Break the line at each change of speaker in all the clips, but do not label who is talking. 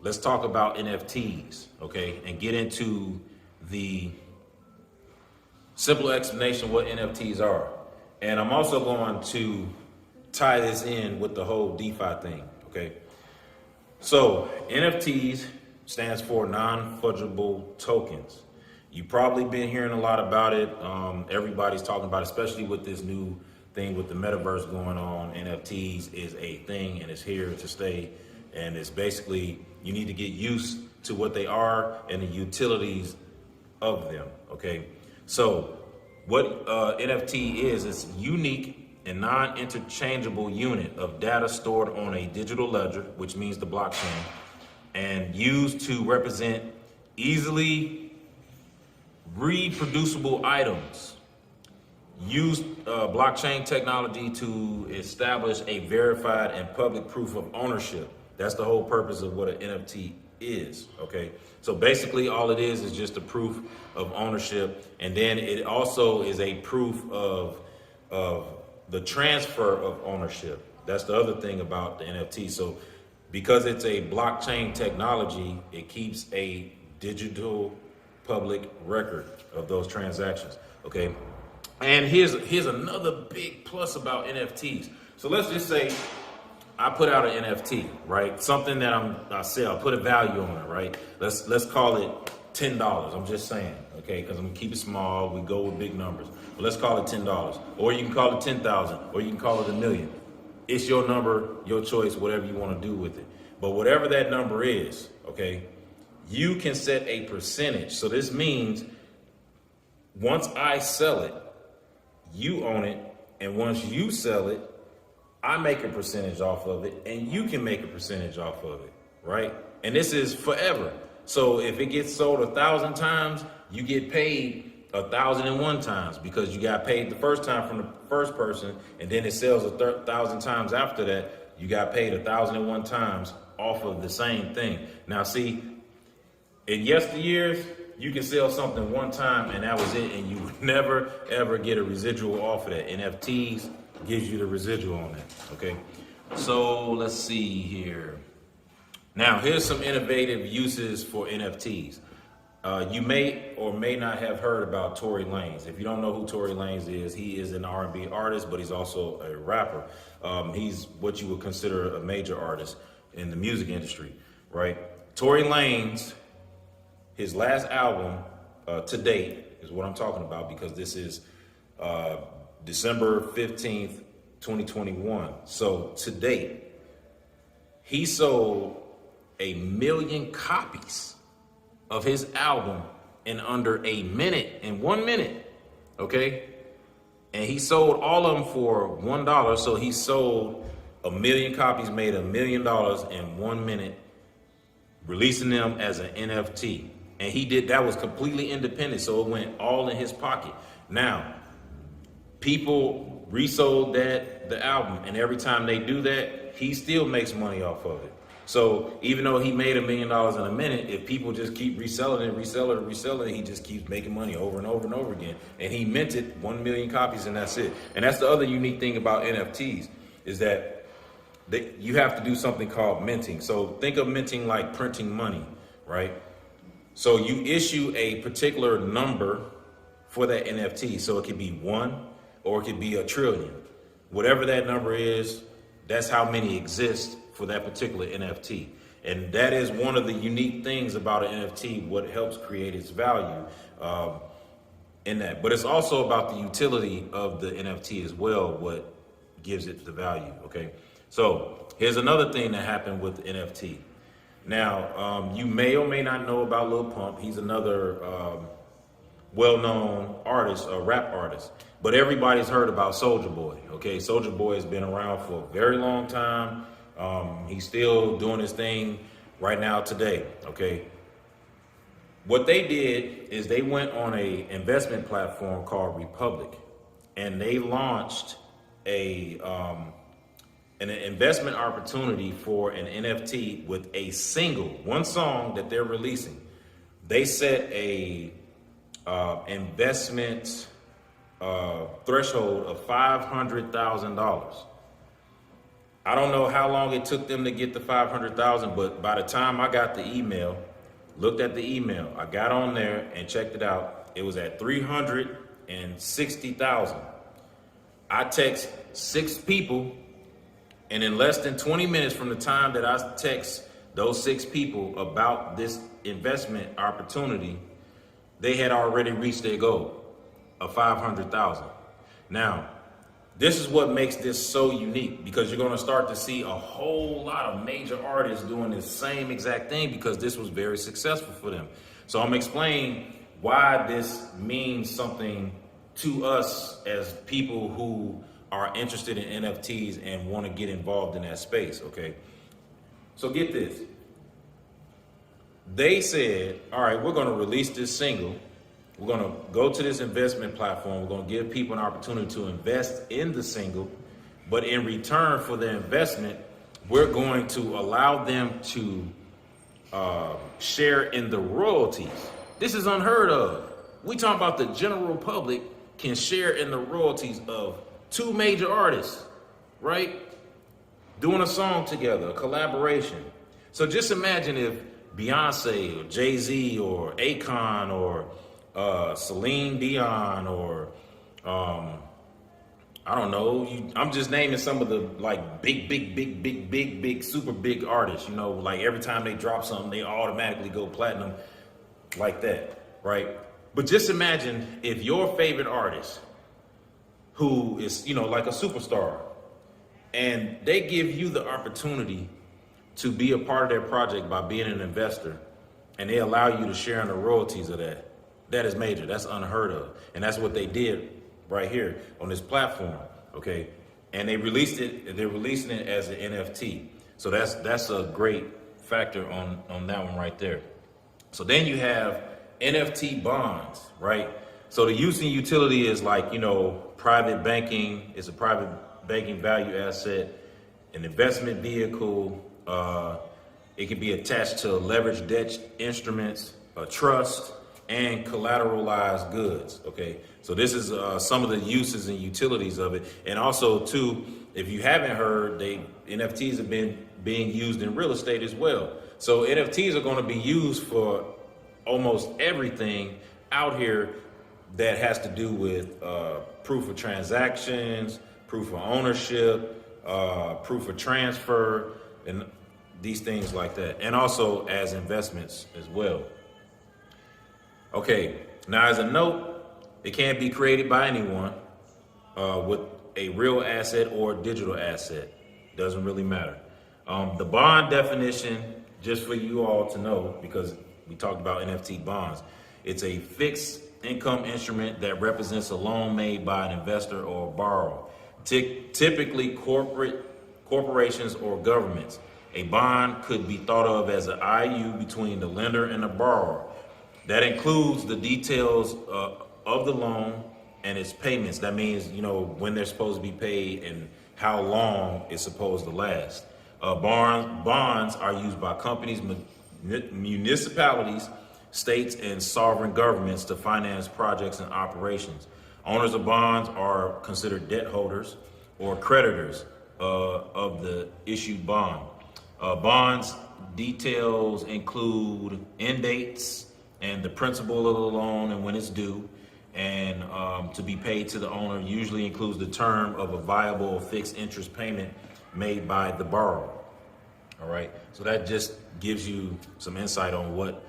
let's talk about NFTs, okay, and get into the simple explanation of what NFTs are. And I'm also going to tie this in with the whole DeFi thing, okay? So NFTs stands for Non Fungible Tokens. You've probably been hearing a lot about it. Everybody's talking about it, especially with this new thing with the metaverse going on. NFTs is a thing and it's here to stay. And it's basically, you need to get used to what they are and the utilities of them, okay? So what NFT is, it's unique and non-interchangeable unit of data stored on a digital ledger, which means the blockchain, and used to represent easily reproducible items. Use blockchain technology to establish a verified and public proof of ownership. That's the whole purpose of what an NFT is, okay? So basically all it is just a proof of ownership, and then it also is a proof of the transfer of ownership. That's the other thing about the NFT. So because it's a blockchain technology, it keeps a digital public record of those transactions, okay? And here's another big plus about NFTs. So let's just say I put out an NFT, right? Something that I sell, I put a value on it, right? Let's call it $10. I'm just saying, okay? Because I'm gonna keep it small. We go with big numbers. But let's call it $10, or you can call it 10,000, or you can call it $1 million. It's your number, your choice, whatever you want to do with it. But whatever that number is, okay, you can set a percentage. So this means once I sell it, you own it, and once you sell it, I make a percentage off of it, and you can make a percentage off of it, right? And this is forever. So if it gets sold 1,000 times, you get paid 1,001 times because you got paid the first time from the first person, and then it sells 1,000 times after that, you got paid 1,001 times off of the same thing. Now see, in yesteryears, you can sell something one time and that was it, and you would never ever get a residual off of that. NFTs gives you the residual on that, okay? So let's see here. Now here's some innovative uses for NFTs. You may or may not have heard about Tory Lanez. If you don't know who Tory Lanez is, he is an R&B artist, but he's also a rapper. He's what you would consider a major artist in the music industry, right? Tory Lanez, his last album to date is what I'm talking about, because this is December 15th, 2021. So to date, he sold 1 million copies of his album in under a minute, in 1 minute, okay? And he sold all of them for $1. So he sold 1 million copies, made $1 million in 1 minute, releasing them as an NFT. And he did, that was completely independent, so it went all in his pocket. Now, people resold the album, and every time they do that, he still makes money off of it. So even though he made $1 million in a minute, if people just keep reselling it, he just keeps making money over and over and over again. And he minted 1 million copies, and that's it. And that's the other unique thing about NFTs, is that you have to do something called minting. So think of minting like printing money, right? So you issue a particular number for that NFT. So it could be 1 or it could be 1 trillion. Whatever that number is, that's how many exist for that particular NFT. And that is one of the unique things about an NFT, what helps create its value in that. But it's also about the utility of the NFT as well, what gives it the value, okay? So here's another thing that happened with NFT. Now, you may or may not know about Lil Pump. He's another well-known artist, a rap artist. But everybody's heard about Soulja Boy, okay? Soulja Boy has been around for a very long time. He's still doing his thing right now today, okay? What they did is they went on a investment platform called Republic, and they launched an investment opportunity for an NFT with a single, one song that they're releasing. They set a investment threshold of $500,000. I don't know how long it took them to get the 500,000, but by the time I got the email, looked at the email, I got on there and checked it out. It was at 360,000. I text 6 people, and in less than 20 minutes from the time that I text those 6 people about this investment opportunity, they had already reached their goal of 500,000. Now, this is what makes this so unique, because you're going to start to see a whole lot of major artists doing this same exact thing because this was very successful for them. So I'm explaining why this means something to us as people who are interested in NFTs and want to get involved in that space, okay? So get this. They said, all right, we're going to release this single. We're going to go to this investment platform. We're going to give people an opportunity to invest in the single. But in return for the investment, we're going to allow them to share in the royalties. This is unheard of. We talk about the general public can share in the royalties of 2 major artists, right? Doing a song together, a collaboration. So just imagine if Beyonce or Jay-Z or Akon or Celine Dion or I don't know. I'm just naming some of the like big, super big artists. You know, like every time they drop something, they automatically go platinum, like that, right? But just imagine if your favorite artist, who is, you know, like a superstar, and they give you the opportunity to be a part of their project by being an investor, and they allow you to share in the royalties of that. That is major. That's unheard of. And that's what they did right here on this platform, okay? And they released it, they're releasing it as an NFT. So that's a great factor on that one right there. So then you have NFT bonds, right? So the use and utility is like, you know, private banking. It's a private banking value asset, an investment vehicle. It can be attached to leveraged debt instruments, a trust, and collateralized goods, okay? So this is some of the uses and utilities of it. And also too, if you haven't heard, NFTs have been being used in real estate as well. So NFTs are gonna be used for almost everything out here that has to do with proof of transactions, proof of ownership, proof of transfer, and these things like that. And also as investments as well. Okay, now as a note, it can't be created by anyone with a real asset or digital asset. Doesn't really matter. The bond definition, just for you all to know, because we talked about NFT bonds, it's a fixed income instrument that represents a loan made by an investor or a borrower, typically corporations or governments. A bond could be thought of as an IU between the lender and the borrower. That includes the details of the loan and its payments. That means, you know, when they're supposed to be paid and how long it's supposed to last. Bonds are used by companies, municipalities, states, and sovereign governments to finance projects and operations. Owners of bonds are considered debt holders or creditors of the issued bond. Bonds details include end dates and the principal of the loan and when it's due, and to be paid to the owner usually includes the term of a viable fixed interest payment made by the borrower. All right, so that just gives you some insight on what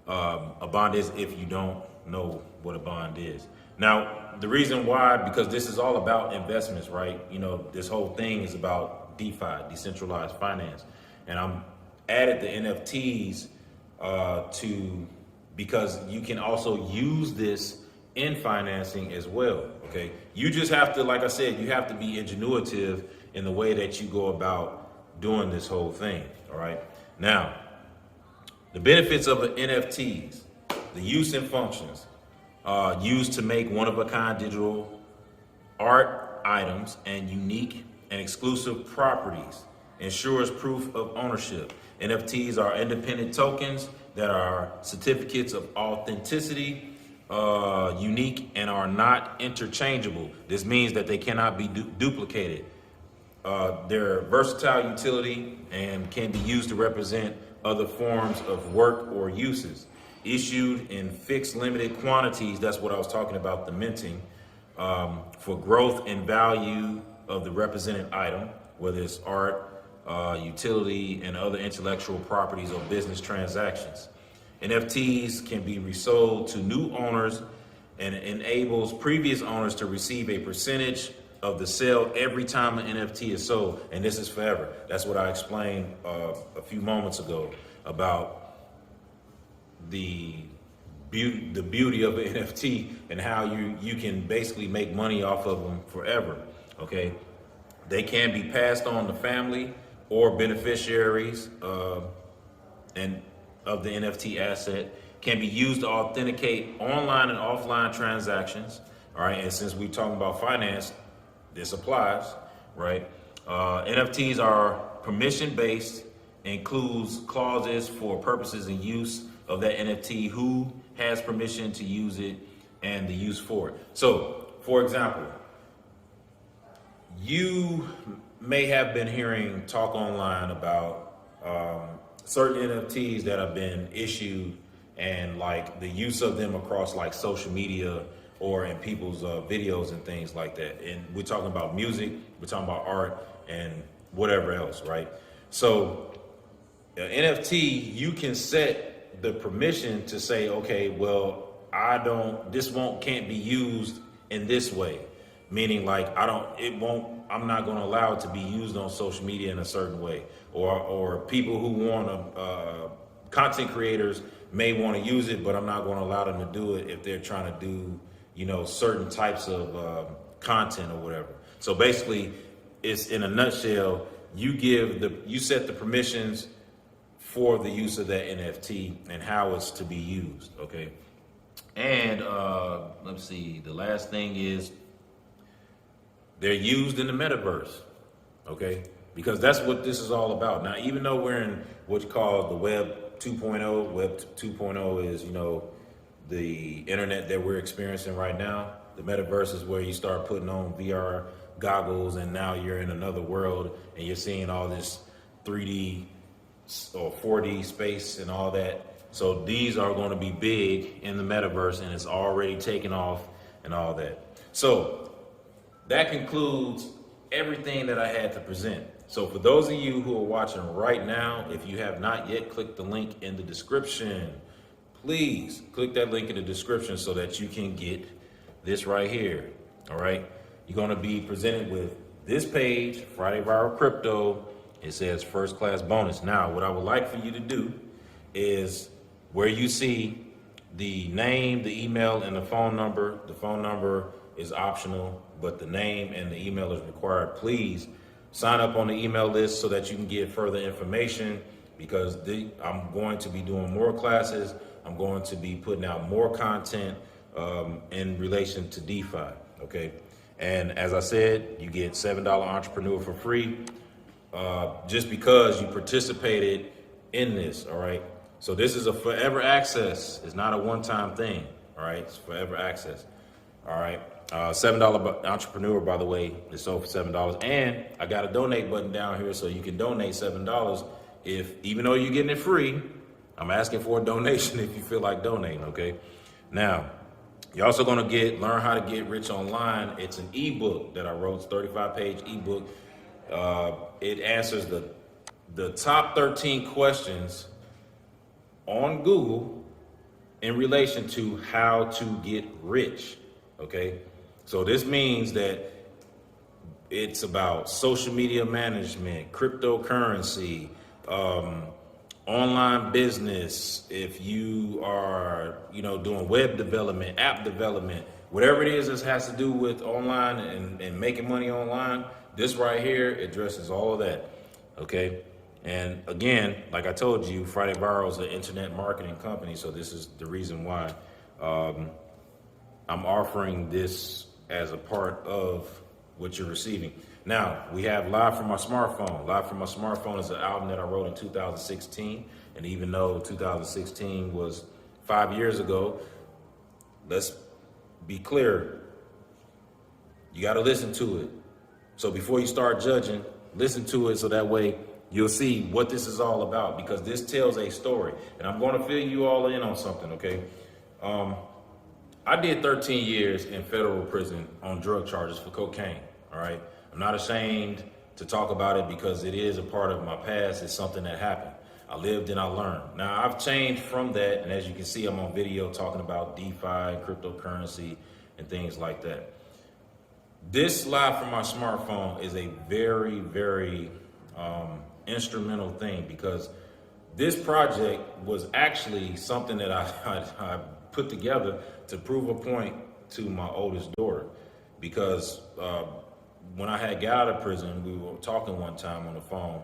a bond is if you don't know what a bond is. Now, the reason why, because this is all about investments, right? You know, this whole thing is about DeFi, decentralized finance. And I'm added the NFTs because you can also use this in financing as well, okay? You just have to, like I said, you have to be ingenuitive in the way that you go about doing this whole thing, all right? Now, the benefits of NFTs, the use and functions, used to make one-of-a-kind digital art items and unique and exclusive properties, ensures proof of ownership. NFTs are independent tokens that are certificates of authenticity, unique, and are not interchangeable. This means that they cannot be duplicated. They're versatile utility and can be used to represent other forms of work or uses. Issued in fixed limited quantities, that's what I was talking about, the minting, for growth and value of the represented item, whether it's art, utility, and other intellectual properties or business transactions. NFTs can be resold to new owners and enables previous owners to receive a percentage of the sale every time an NFT is sold, and this is forever. That's what I explained a few moments ago about the beauty of an NFT and how you can basically make money off of them forever. Okay, they can be passed on to family or beneficiaries, and of the NFT asset, can be used to authenticate online and offline transactions. All right, and since we're talking about finance, this applies, right? NFTs are permission-based, includes clauses for purposes and use of that NFT, who has permission to use it, and the use for it. So, for example, you may have been hearing talk online about certain NFTs that have been issued and like the use of them across like social media or in people's videos and things like that. And we're talking about music, we're talking about art and whatever else, right? So NFT, you can set the permission to say, okay, well, can't be used in this way. Meaning like, I'm not gonna allow it to be used on social media in a certain way. Or people who content creators may wanna use it, but I'm not gonna allow them to do it if they're trying to do, certain types of content or whatever. So basically, it's in a nutshell, you set the permissions for the use of that NFT and how it's to be used, okay? And let's see, the last thing is they're used in the metaverse, okay? Because that's what this is all about. Now, even though we're in what's called the Web 2.0, Web 2.0 is, the internet that we're experiencing right now. The metaverse is where you start putting on VR goggles and now you're in another world and you're seeing all this 3D or 4D space and all that. So these are going to be big in the metaverse and it's already taken off and all that. So that concludes everything that I had to present. So for those of you who are watching right now, if you have not yet clicked the link in the description, please click that link in the description so that you can get this right here, all right? You're gonna be presented with this page, Friday Viral Crypto. It says first class bonus. Now, what I would like for you to do is where you see the name, the email, and the phone number is optional, but the name and the email is required. Please sign up on the email list so that you can get further information because I'm going to be doing more classes. I'm going to be putting out more content in relation to DeFi, okay? And as I said, you get $7 Entrepreneur for free just because you participated in this, all right? So this is a forever access. It's not a one-time thing, all right? It's forever access, all right? $7 Entrepreneur, by the way, is sold for $7. And I got a donate button down here so you can donate $7 even though you're getting it free. I'm asking for a donation if you feel like donating, okay? Now, you're also gonna learn how to get rich online. It's an ebook that I wrote, it's a 35-page ebook. It answers the top 13 questions on Google in relation to how to get rich, okay? So this means that it's about social media management, cryptocurrency, online business, if you are, doing web development, app development, whatever it is that has to do with online and making money online, this right here addresses all of that, okay? And again, like I told you, Friday Viral is an internet marketing company, so this is the reason why I'm offering this as a part of what you're receiving. Now, we have Live From My Smartphone. Live From My Smartphone is an album that I wrote in 2016. And even though 2016 was 5 years ago, let's be clear. You got to listen to it. So before you start judging, listen to it so that way you'll see what this is all about, because this tells a story. And I'm going to fill you all in on something, okay? I did 13 years in federal prison on drug charges for cocaine, all right? I'm not ashamed to talk about it because it is a part of my past. It's something that happened. I lived and I learned. Now, I've changed from that, and as you can see, I'm on video talking about DeFi, cryptocurrency, and things like that. This live from my smartphone is a very, very instrumental thing, because this project was actually something that I put together to prove a point to my oldest daughter, because when I had got out of prison, we were talking one time on the phone,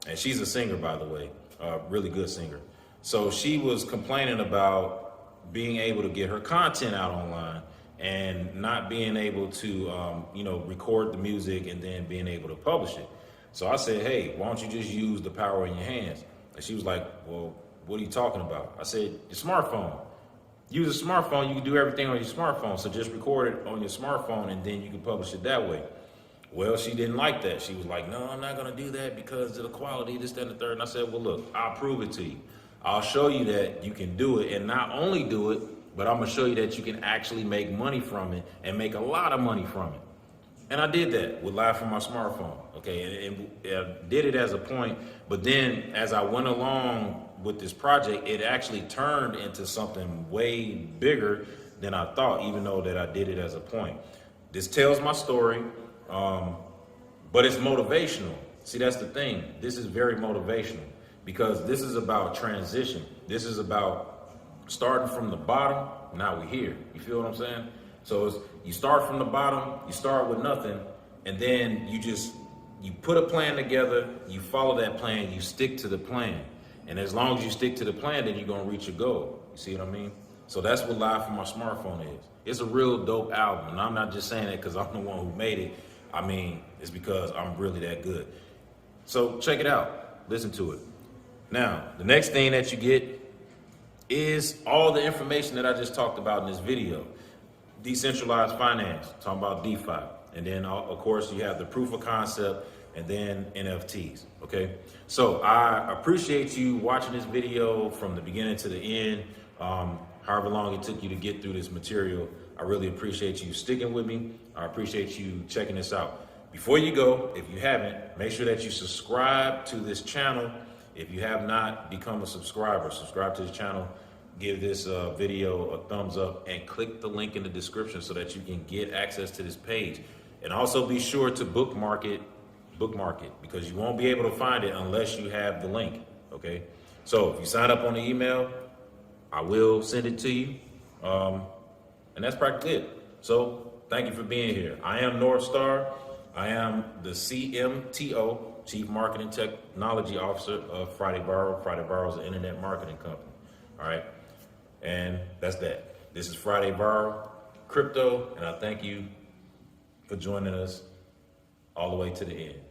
and she's a singer, by the way, a really good singer. So she was complaining about being able to get her content out online and not being able to, record the music and then being able to publish it. So I said, hey, why don't you just use the power in your hands? And she was like, well, what are you talking about? I said, your smartphone. Use a smartphone, you can do everything on your smartphone. So just record it on your smartphone and then you can publish it that way. Well, she didn't like that. She was like, no, I'm not gonna do that because of the quality, this, that, and the third. And I said, well, look, I'll prove it to you. I'll show you that you can do it, and not only do it, but I'm gonna show you that you can actually make money from it and make a lot of money from it. And I did that with live from my smartphone, okay? And did it as a point, but then as I went along with this project, it actually turned into something way bigger than I thought, even though that I did it as a point. This tells my story, but it's motivational. See, that's the thing. This is very motivational because this is about transition. This is about starting from the bottom, now we're here. You feel what I'm saying? So it's, you start from the bottom, you start with nothing, and then you put a plan together, you follow that plan, you stick to the plan. And as long as you stick to the plan, then you're gonna reach your goal. You see what I mean? So that's what Live from My Smartphone is. It's a real dope album, and I'm not just saying that because I'm the one who made it. I mean, it's because I'm really that good. So check it out, listen to it. Now, the next thing that you get is all the information that I just talked about in this video. Decentralized finance, talking about DeFi. And then of course you have the proof of concept and then NFTs, okay? So I appreciate you watching this video from the beginning to the end. However long it took you to get through this material, I really appreciate you sticking with me. I appreciate you checking this out. Before you go, if you haven't, make sure that you subscribe to this channel. If you have not become a subscriber, subscribe to this channel. Give this video a thumbs up and click the link in the description so that you can get access to this page. And also be sure to bookmark it because you won't be able to find it unless you have the link, okay? So if you sign up on the email, I will send it to you. And that's practically it. So thank you for being here. I am Northstar. I am the CMTO, Chief Marketing Technology Officer of Friday Borrow. Friday Borrow is an internet marketing company, all right? And that's that. This is Friday Borrow Crypto, and I thank you for joining us all the way to the end.